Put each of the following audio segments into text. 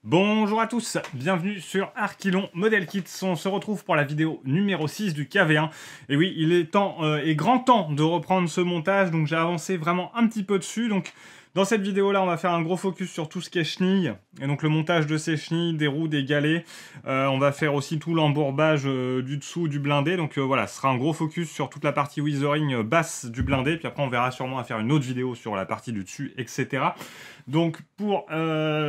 Bonjour à tous, bienvenue sur Archilon Model Kits. On se retrouve pour la vidéo numéro 6 du KV1. Et oui, il est temps et grand temps de reprendre ce montage, donc j'ai avancé vraiment un petit peu dessus. Donc dans cette vidéo-là, on va faire un gros focus sur tout ce qui est chenilles, et donc le montage de ces chenilles, des roues, des galets. On va faire aussi tout l'embourbage du dessous du blindé. Donc voilà, ce sera un gros focus sur toute la partie weathering basse du blindé. Puis après, on verra sûrement à faire une autre vidéo sur la partie du dessus, etc. Donc pour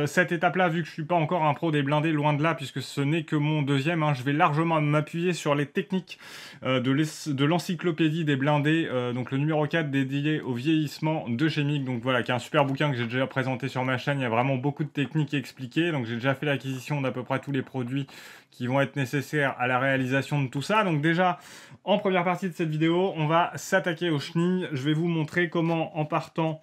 cette étape-là, vu que je suis pas encore un pro des blindés, loin de là, puisque ce n'est que mon deuxième, je vais largement m'appuyer sur les techniques de l'encyclopédie des blindés, donc le numéro 4 dédié au vieillissement de Chemic, donc voilà, qui est un super bouquin que j'ai déjà présenté sur ma chaîne. Il y a vraiment beaucoup de techniques expliquées, donc j'ai déjà fait l'acquisition d'à peu près tous les produits qui vont être nécessaires à la réalisation de tout ça. Donc déjà, en première partie de cette vidéo, on va s'attaquer aux chenilles. Je vais vous montrer comment, en partant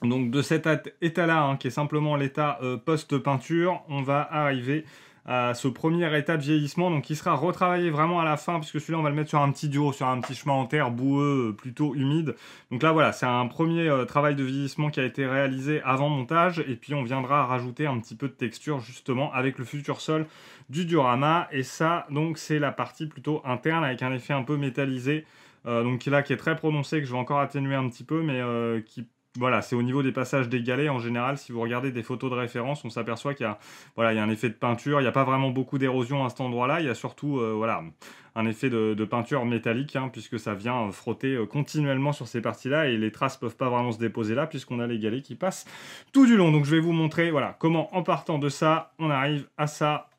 donc de cet état-là, qui est simplement l'état post-peinture, on va arriver à ce premier état de vieillissement, donc qui sera retravaillé vraiment à la fin, puisque celui-là on va le mettre sur un petit duo, sur un petit chemin en terre boueux, plutôt humide. Donc là voilà, c'est un premier travail de vieillissement qui a été réalisé avant montage, et puis on viendra rajouter un petit peu de texture justement avec le futur sol du diorama, et ça donc c'est la partie plutôt interne avec un effet un peu métallisé, donc là qui est très prononcé, que je vais encore atténuer un petit peu, mais qui... Voilà, c'est au niveau des passages des galets en général. Si vous regardez des photos de référence, on s'aperçoit qu'il y a, voilà, il y a un effet de peinture. Il n'y a pas vraiment beaucoup d'érosion à cet endroit-là. Il y a surtout voilà, un effet de peinture métallique, puisque ça vient frotter continuellement sur ces parties-là. Et les traces ne peuvent pas vraiment se déposer là, puisqu'on a les galets qui passent tout du long. Donc je vais vous montrer voilà, comment, en partant de ça, on arrive à ça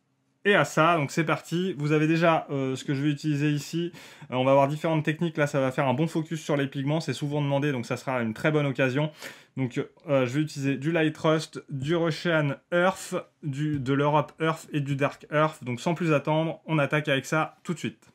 et à ça. Donc c'est parti, vous avez déjà ce que je vais utiliser ici. On va avoir différentes techniques, là ça va faire un bon focus sur les pigments, c'est souvent demandé, donc ça sera une très bonne occasion. Donc je vais utiliser du Light Rust, du Russian Earth, de l'Europe Earth et du Dark Earth. Donc sans plus attendre, on attaque avec ça tout de suite.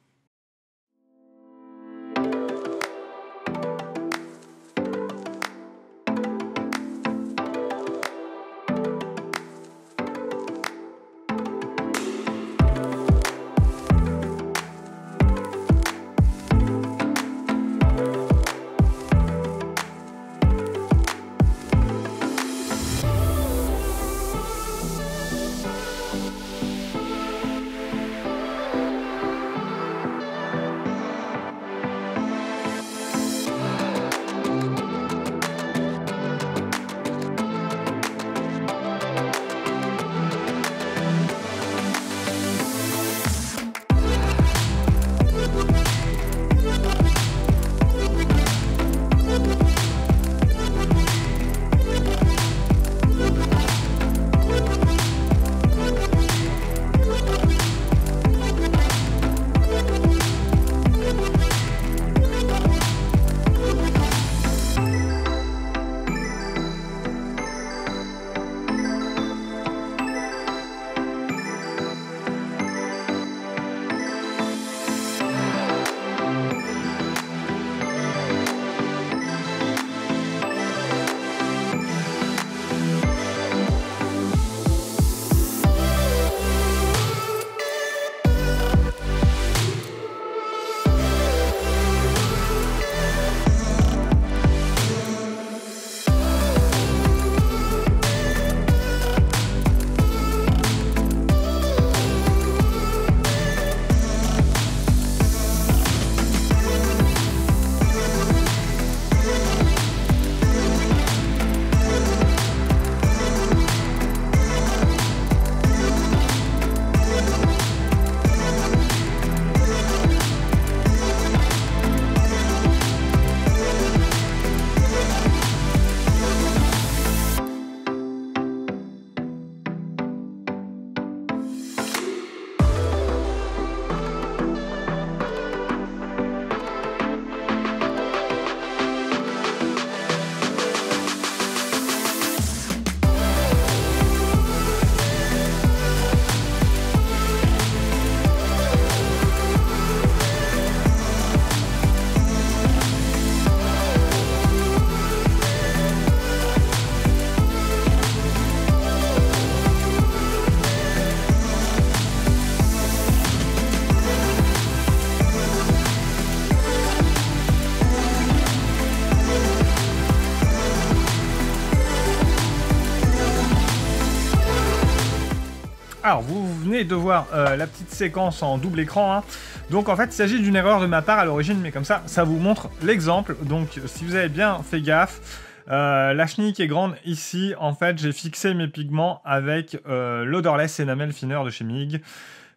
Alors, vous venez de voir la petite séquence en double écran, hein. Donc en fait, il s'agit d'une erreur de ma part à l'origine, mais comme ça vous montre l'exemple. Donc si vous avez bien fait gaffe, la chenille qui est grande ici, en fait, j'ai fixé mes pigments avec l'Odorless Enamel Thinner de chez MIG.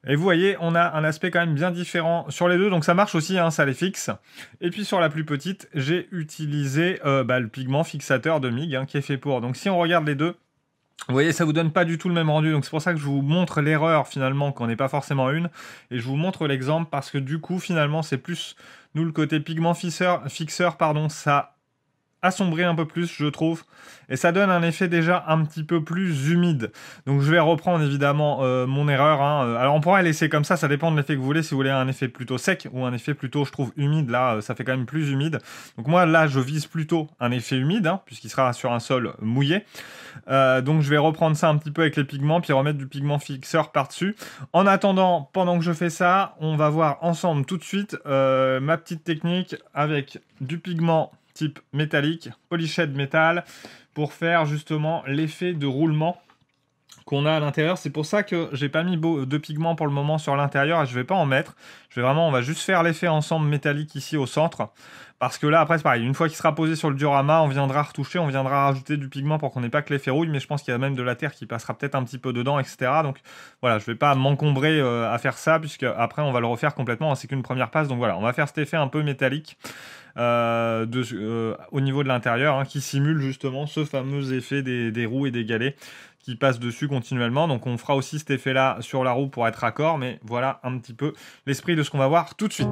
Et vous voyez, on a un aspect quand même bien différent sur les deux, donc ça marche aussi, hein, ça les fixe. Et puis sur la plus petite, j'ai utilisé le pigment fixateur de MIG, hein, qui est fait pour. Donc si on regarde les deux, vous voyez, ça vous donne pas du tout le même rendu, donc c'est pour ça que je vous montre l'erreur finalement, qu'on n'est pas forcément une, et je vous montre l'exemple parce que du coup finalement c'est plus, nous le côté pigment fixeur, ça assombrit un peu plus, je trouve, et ça donne un effet déjà un petit peu plus humide. Donc je vais reprendre évidemment mon erreur, hein. Alors on pourrait laisser comme ça dépend de l'effet que vous voulez, si vous voulez un effet plutôt sec ou un effet plutôt, je trouve, humide, là ça fait quand même plus humide. Donc moi là je vise plutôt un effet humide, hein, puisqu'il sera sur un sol mouillé. Donc je vais reprendre ça un petit peu avec les pigments, puis remettre du pigment fixeur par-dessus. En attendant, pendant que je fais ça, on va voir ensemble tout de suite ma petite technique avec du pigment type métallique, polished métal, pour faire justement l'effet de roulement qu'on a à l'intérieur. C'est pour ça que j'ai pas mis de pigment pour le moment sur l'intérieur et je vais pas en mettre. On va juste faire l'effet ensemble métallique ici au centre. Parce que là, après, c'est pareil. Une fois qu'il sera posé sur le diorama, on viendra retoucher, on viendra rajouter du pigment pour qu'on n'ait pas que l'effet rouille, mais je pense qu'il y a même de la terre qui passera peut-être un petit peu dedans, etc. Donc voilà, je vais pas m'encombrer à faire ça, puisque après, on va le refaire complètement. C'est qu'une première passe. Donc voilà, on va faire cet effet un peu métallique au niveau de l'intérieur, hein, qui simule justement ce fameux effet des roues et des galets qui passent dessus continuellement. Donc on fera aussi cet effet-là sur la roue pour être raccord, mais voilà un petit peu l'esprit de ce qu'on va voir tout de suite.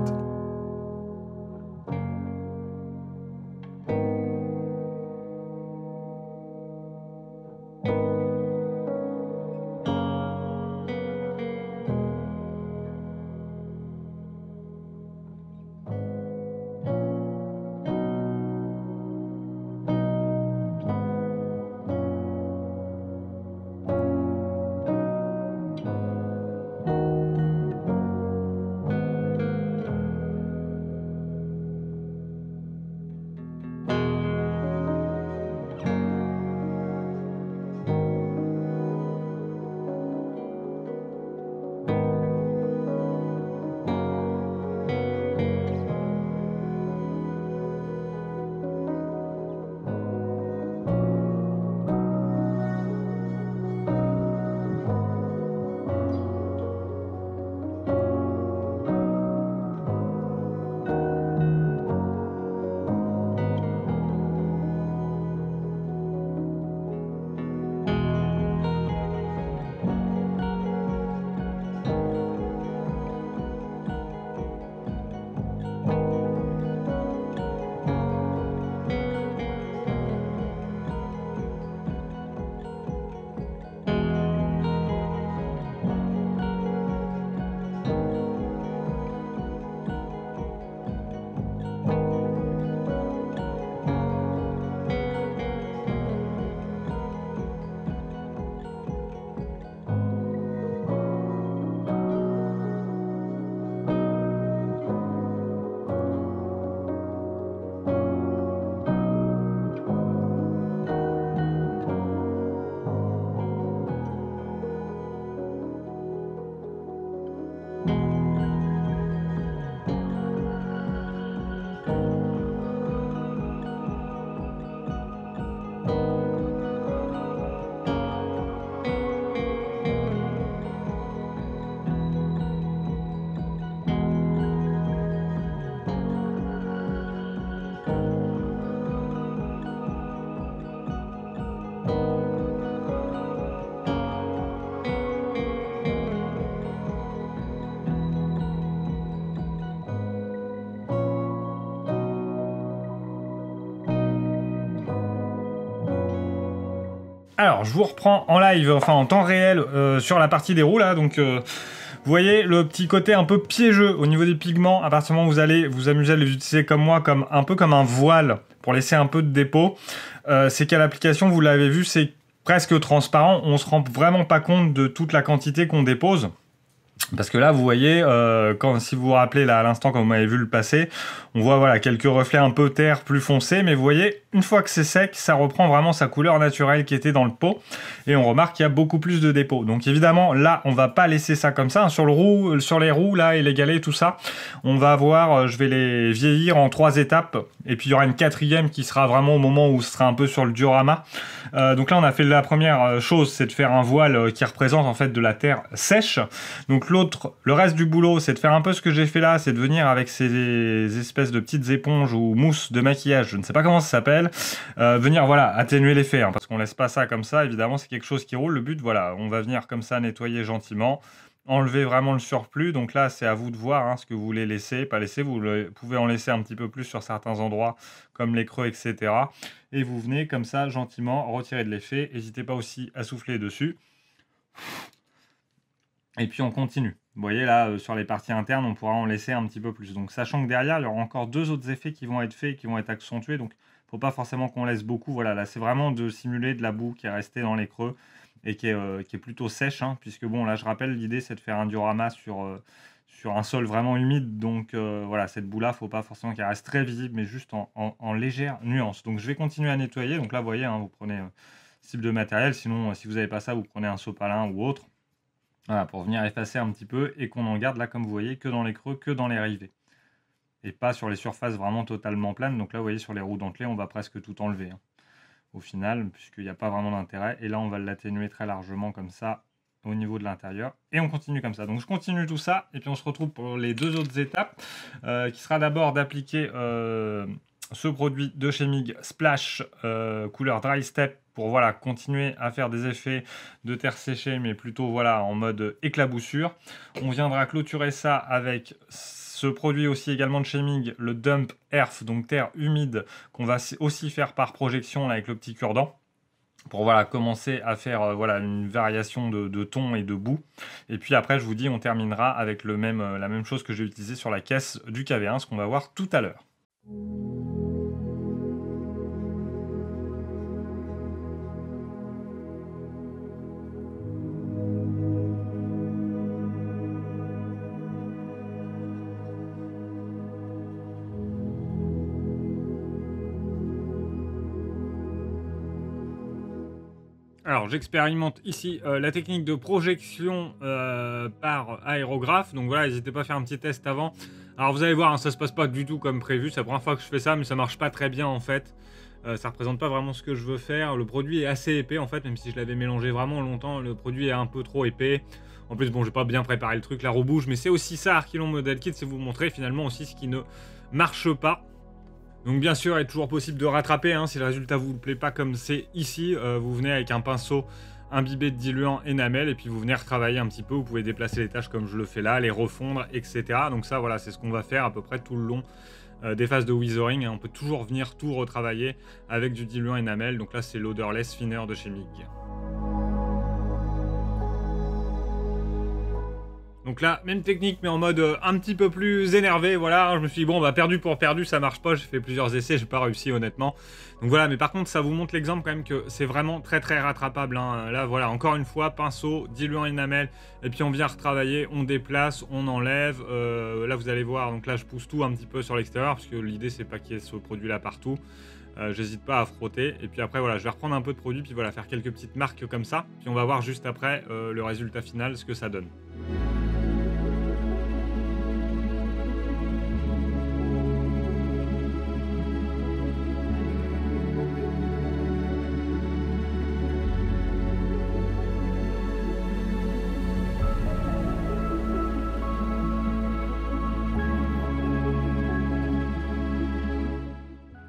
Alors, je vous reprends en live, enfin en temps réel, sur la partie des roues là, donc vous voyez le petit côté un peu piégeux au niveau des pigments. À partir du moment où vous allez vous amuser à les utiliser comme moi, un peu comme un voile pour laisser un peu de dépôt, c'est qu'à l'application, vous l'avez vu, c'est presque transparent. On se rend vraiment pas compte de toute la quantité qu'on dépose. Parce que là, vous voyez, si vous vous rappelez là à l'instant, quand vous m'avez vu le passer, on voit voilà quelques reflets un peu terre plus foncés, mais vous voyez, une fois que c'est sec, ça reprend vraiment sa couleur naturelle qui était dans le pot, et on remarque qu'il y a beaucoup plus de dépôts. Donc évidemment, là, on va pas laisser ça comme ça, hein. Sur les roues là et les galets, tout ça, on va avoir, je vais les vieillir en 3 étapes, et puis il y aura une 4e qui sera vraiment au moment où ce sera un peu sur le diorama. Donc là, on a fait la première chose, c'est de faire un voile qui représente en fait de la terre sèche. Donc le reste du boulot, c'est de faire un peu ce que j'ai fait là, c'est de venir avec ces espèces de petites éponges ou mousse de maquillage, je ne sais pas comment ça s'appelle, venir voilà atténuer l'effet, hein, parce qu'on laisse pas ça comme ça, évidemment c'est quelque chose qui roule. Le but, voilà, on va venir comme ça nettoyer gentiment, enlever vraiment le surplus. Donc là, c'est à vous de voir hein, ce que vous voulez laisser, pas laisser, vous pouvez en laisser un petit peu plus sur certains endroits, comme les creux, etc. Et vous venez comme ça gentiment retirer de l'effet. N'hésitez pas aussi à souffler dessus. Et puis on continue. Vous voyez là, sur les parties internes, on pourra en laisser un petit peu plus. Donc sachant que derrière, il y aura encore 2 autres effets qui vont être faits et qui vont être accentués. Donc il ne faut pas forcément qu'on laisse beaucoup. Voilà, là c'est vraiment de simuler de la boue qui est restée dans les creux et qui est plutôt sèche. Hein, puisque bon, là je rappelle, l'idée c'est de faire un diorama sur un sol vraiment humide. Donc voilà, cette boue là, il ne faut pas forcément qu'elle reste très visible, mais juste en légère nuance. Donc je vais continuer à nettoyer. Donc là, vous voyez, hein, vous prenez ce type de matériel. Sinon, si vous n'avez pas ça, vous prenez un sopalin ou autre. Voilà, pour venir effacer un petit peu et qu'on en garde là, comme vous voyez, que dans les creux, que dans les rivets. Et pas sur les surfaces vraiment totalement planes. Donc là, vous voyez, sur les roues dentelées, on va presque tout enlever. Hein, au final, puisqu'il n'y a pas vraiment d'intérêt. Et là, on va l'atténuer très largement comme ça, au niveau de l'intérieur. Et on continue comme ça. Donc je continue tout ça, et puis on se retrouve pour les 2 autres étapes, qui sera d'abord d'appliquer ce produit de chez MIG Splash couleur Dry Step pour voilà, continuer à faire des effets de terre séchée, mais plutôt voilà, en mode éclaboussure. On viendra clôturer ça avec ce produit aussi également de chez MIG, le Dump Earth, donc terre humide, qu'on va aussi faire par projection là, avec le petit cure-dent, pour voilà, commencer à faire voilà, une variation de ton et de boue. Et puis après, je vous dis, on terminera avec la même chose que j'ai utilisée sur la caisse du KV1, ce qu'on va voir tout à l'heure. Alors j'expérimente ici la technique de projection par aérographe. Donc voilà, n'hésitez pas à faire un petit test avant. Alors vous allez voir, hein, ça se passe pas du tout comme prévu. C'est la première fois que je fais ça, mais ça marche pas très bien en fait. Ça représente pas vraiment ce que je veux faire. Le produit est assez épais en fait, même si je l'avais mélangé vraiment longtemps. Le produit est un peu trop épais. En plus, bon, j'ai pas bien préparé le truc, la roue bouge. Mais c'est aussi ça, Archilon Model Kit, c'est vous montrer finalement aussi ce qui ne marche pas. Donc bien sûr, il est toujours possible de rattraper, hein, si le résultat vous plaît pas comme c'est ici. Vous venez avec un pinceau imbibé de diluant enamel et puis vous venez retravailler un petit peu. Vous pouvez déplacer les tâches comme je le fais là, les refondre, etc. Donc ça, voilà, c'est ce qu'on va faire à peu près tout le long des phases de weathering. On peut toujours venir tout retravailler avec du diluant enamel. Donc là, c'est l'Odorless Thinner de chez MIG. Donc là, même technique, mais en mode un petit peu plus énervé, voilà. Je me suis dit, bon, bah perdu pour perdu, ça marche pas. J'ai fait plusieurs essais, j'ai pas réussi, honnêtement. Donc voilà, mais par contre, ça vous montre l'exemple quand même que c'est vraiment très très rattrapable. Hein. Là, voilà, encore une fois, pinceau, diluant enamel, et puis on vient retravailler, on déplace, on enlève. Là, vous allez voir, donc là, je pousse tout un petit peu sur l'extérieur, parce que l'idée, c'est pas qu'il y ait ce produit-là partout. J'hésite pas à frotter. Et puis après, voilà, je vais reprendre un peu de produit, puis voilà, faire quelques petites marques comme ça. Puis on va voir juste après le résultat final, ce que ça donne.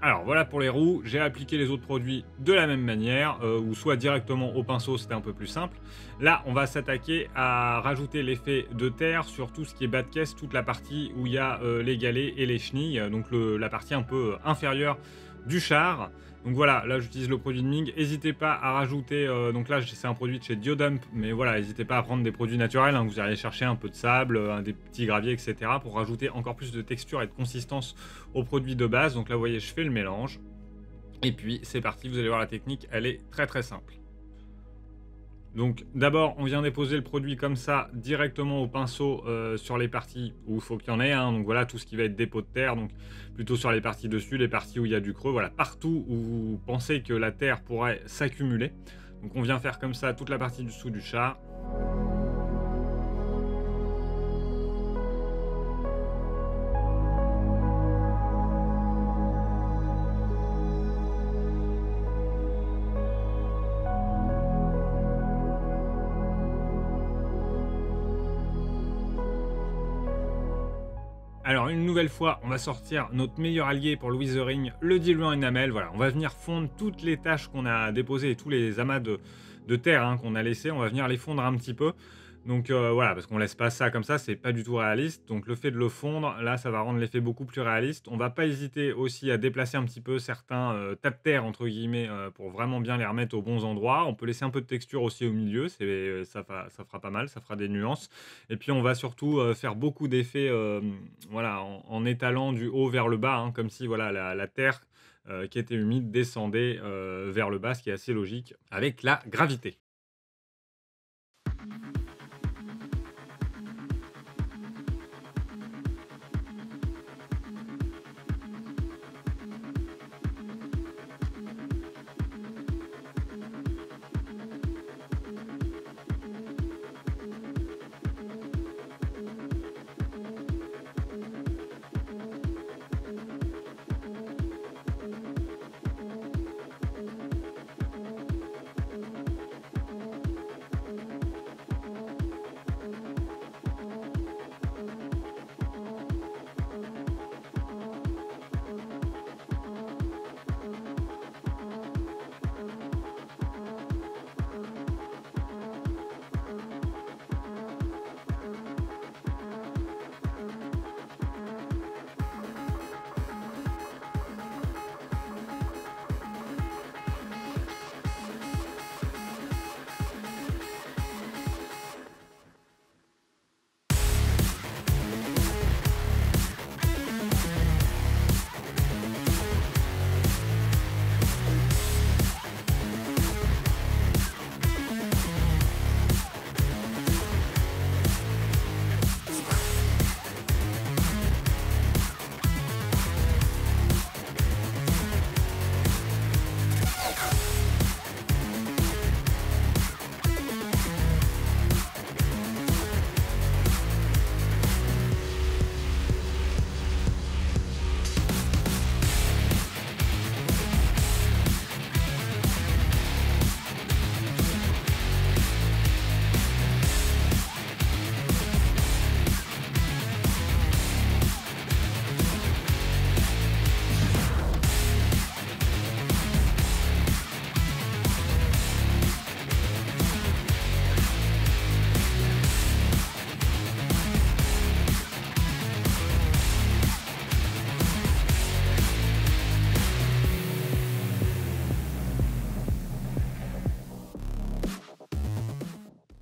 Alors voilà pour les roues, j'ai appliqué les autres produits de la même manière, ou soit directement au pinceau, c'était un peu plus simple. Là, on va s'attaquer à rajouter l'effet de terre sur tout ce qui est bas de caisse, toute la partie où il y a les galets et les chenilles, donc la partie un peu inférieure du char. Donc voilà, là j'utilise le produit de MIG. N'hésitez pas à rajouter, donc là c'est un produit de chez Diodump, mais voilà, n'hésitez pas à prendre des produits naturels, hein, vous allez chercher un peu de sable, des petits graviers, etc. pour rajouter encore plus de texture et de consistance au produit de base. Donc là vous voyez, je fais le mélange. Et puis c'est parti, vous allez voir la technique, elle est très très simple. Donc d'abord, on vient déposer le produit comme ça, directement au pinceau, sur les parties où il faut qu'il y en ait, hein. Donc voilà, tout ce qui va être dépôt de terre, donc plutôt sur les parties dessus, les parties où il y a du creux, voilà, partout où vous pensez que la terre pourrait s'accumuler. Donc on vient faire comme ça toute la partie du dessous du char. Alors une nouvelle fois, on va sortir notre meilleur allié pour le weathering, le diluant enamel. Voilà, on va venir fondre toutes les taches qu'on a déposées et tous les amas de terre, hein, qu'on a laissés. On va venir les fondre un petit peu. Donc voilà, parce qu'on laisse pas ça comme ça, c'est pas du tout réaliste. Donc le fait de le fondre, là, ça va rendre l'effet beaucoup plus réaliste. On va pas hésiter aussi à déplacer un petit peu certains tas de terre, entre guillemets, pour vraiment bien les remettre aux bons endroits. On peut laisser un peu de texture aussi au milieu, ça fera pas mal, ça fera des nuances. Et puis on va surtout faire beaucoup d'effets, voilà, en étalant du haut vers le bas, hein, comme si voilà, la terre qui était humide descendait vers le bas, ce qui est assez logique avec la gravité.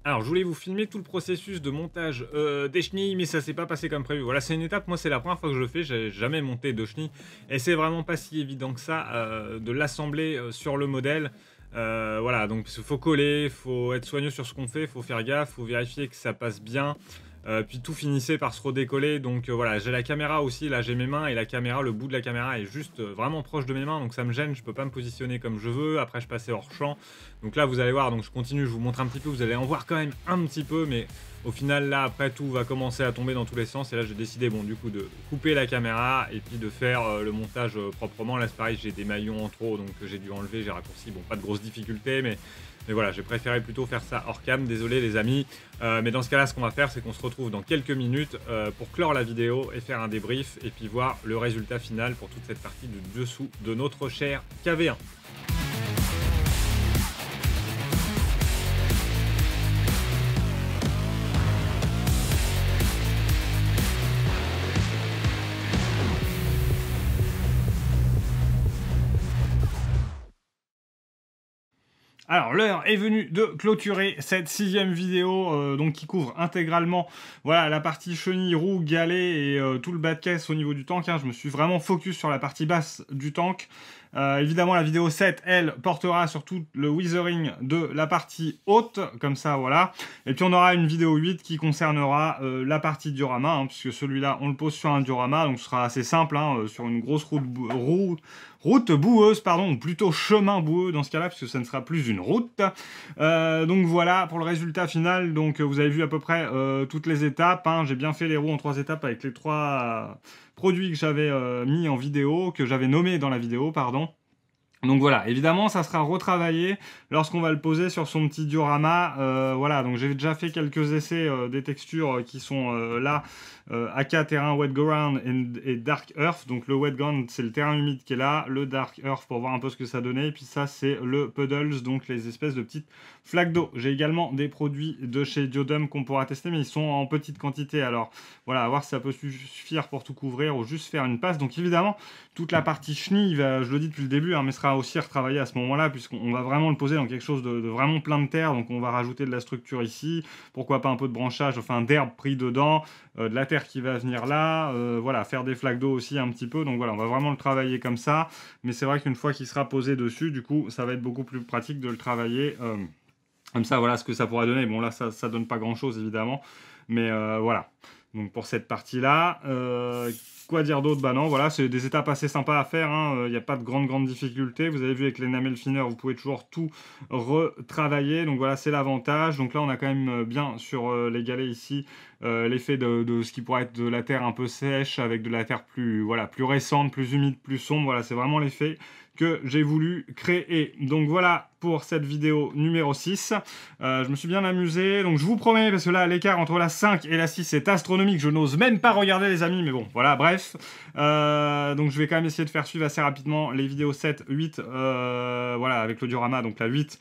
Alors, je voulais vous filmer tout le processus de montage des chenilles, mais ça s'est pas passé comme prévu. Voilà, c'est une étape, moi c'est la première fois que je le fais, j'ai jamais monté de chenilles, et c'est vraiment pas si évident que ça de l'assembler sur le modèle. Voilà, donc il faut coller, il faut être soigneux sur ce qu'on fait, il faut faire gaffe, il faut vérifier que ça passe bien. Puis tout finissait par se redécoller, donc voilà, j'ai la caméra aussi, là j'ai mes mains, et la caméra, le bout de la caméra est juste vraiment proche de mes mains, donc ça me gêne, je peux pas me positionner comme je veux. Après je passais hors champ, donc là vous allez voir, donc je continue, je vous montre un petit peu, vous allez en voir quand même un petit peu, mais au final là après tout va commencer à tomber dans tous les sens, et là j'ai décidé, bon, du coup de couper la caméra et puis de faire le montage proprement. Là c'est pareil, j'ai des maillons en trop, donc j'ai dû enlever, j'ai raccourci, bon, pas de grosses difficultés, mais voilà, j'ai préféré plutôt faire ça hors cam, désolé les amis. Mais dans ce cas-là, ce qu'on va faire, c'est qu'on se retrouve dans quelques minutes pour clore la vidéo et faire un débrief, et puis voir le résultat final pour toute cette partie du dessous de notre cher KV1. Alors, l'heure est venue de clôturer cette 6e vidéo, donc qui couvre intégralement, voilà, la partie chenille, roue, galet et tout le bas de caisse au niveau du tank, hein. Je me suis vraiment focus sur la partie basse du tank. Évidemment, la vidéo 7, elle, portera sur tout le weathering de la partie haute, comme ça, voilà. Et puis, on aura une vidéo 8 qui concernera la partie diorama, hein, puisque celui-là, on le pose sur un diorama, donc ce sera assez simple, hein, sur une grosse route boueuse, pardon, ou plutôt chemin boueux dans ce cas-là, puisque ça ne sera plus une route. Donc voilà pour le résultat final. Donc vous avez vu à peu près toutes les étapes, hein. J'ai bien fait les roues en 3 étapes avec les 3 produits que j'avais mis en vidéo, que j'avais nommés dans la vidéo, pardon. Donc voilà, évidemment, ça sera retravaillé lorsqu'on va le poser sur son petit diorama. Voilà, donc j'ai déjà fait quelques essais des textures qui sont là. AK terrain wet ground et dark earth. Donc le wet ground, c'est le terrain humide qui est là. Le dark earth pour voir un peu ce que ça donnait. Et puis ça, c'est le puddles, donc les espèces de petites flaques d'eau. J'ai également des produits de chez Diodum qu'on pourra tester, mais ils sont en petite quantité. Alors voilà, à voir si ça peut suffire pour tout couvrir ou juste faire une passe. Donc évidemment, toute la partie chenille, je le dis depuis le début, hein, mais sera aussi retravaillée à ce moment-là, puisqu'on va vraiment le poser dans quelque chose de vraiment plein de terre. Donc on va rajouter de la structure ici. Pourquoi pas un peu de branchage, enfin d'herbe pris dedans, de la terre qui va venir là, voilà, faire des flaques d'eau aussi un petit peu. Donc voilà, on va vraiment le travailler comme ça. Mais c'est vrai qu'une fois qu'il sera posé dessus, du coup, ça va être beaucoup plus pratique de le travailler comme ça. Voilà ce que ça pourra donner. Bon là, ça donne pas grand-chose évidemment, mais voilà. Donc pour cette partie-là, quoi dire d'autre? Bah non, voilà, c'est des étapes assez sympas à faire, hein. Il n'y a pas de grande difficulté. Vous avez vu avec l'enamel finner, vous pouvez toujours tout retravailler. Donc voilà, c'est l'avantage. Donc là, on a quand même bien sur les galets ici l'effet de ce qui pourrait être de la terre un peu sèche avec de la terre plus, voilà, plus récente, plus humide, plus sombre. Voilà, c'est vraiment l'effet que j'ai voulu créer. Donc voilà pour cette vidéo numéro 6. Je me suis bien amusé. Donc je vous promets, parce que là, l'écart entre la 5 et la 6 est astronomique. Je n'ose même pas regarder, les amis. Mais bon, voilà, bref. Donc je vais quand même essayer de faire suivre assez rapidement les vidéos 7, 8, voilà, avec le diorama, donc la 8.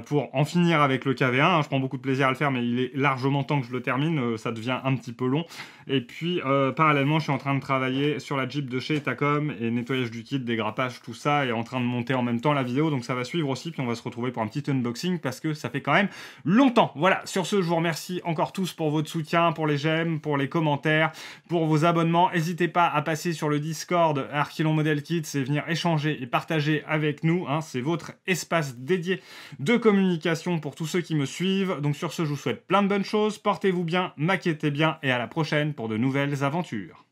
Pour en finir avec le KV1, hein. Je prends beaucoup de plaisir à le faire, mais il est largement temps que je le termine, ça devient un petit peu long. Et puis, parallèlement, je suis en train de travailler sur la Jeep de chez Tacom, et nettoyage du kit, dégrappage, tout ça, et en train de monter en même temps la vidéo, donc ça va suivre aussi, puis on va se retrouver pour un petit unboxing, parce que ça fait quand même longtemps. Voilà, sur ce, je vous remercie encore tous pour votre soutien, pour les j'aime, pour les commentaires, pour vos abonnements. N'hésitez pas à passer sur le Discord Archilon Model Kits et venir échanger et partager avec nous, hein. C'est votre espace dédié de communication pour tous ceux qui me suivent. Donc sur ce, je vous souhaite plein de bonnes choses, portez-vous bien, maquettez bien, et à la prochaine pour de nouvelles aventures.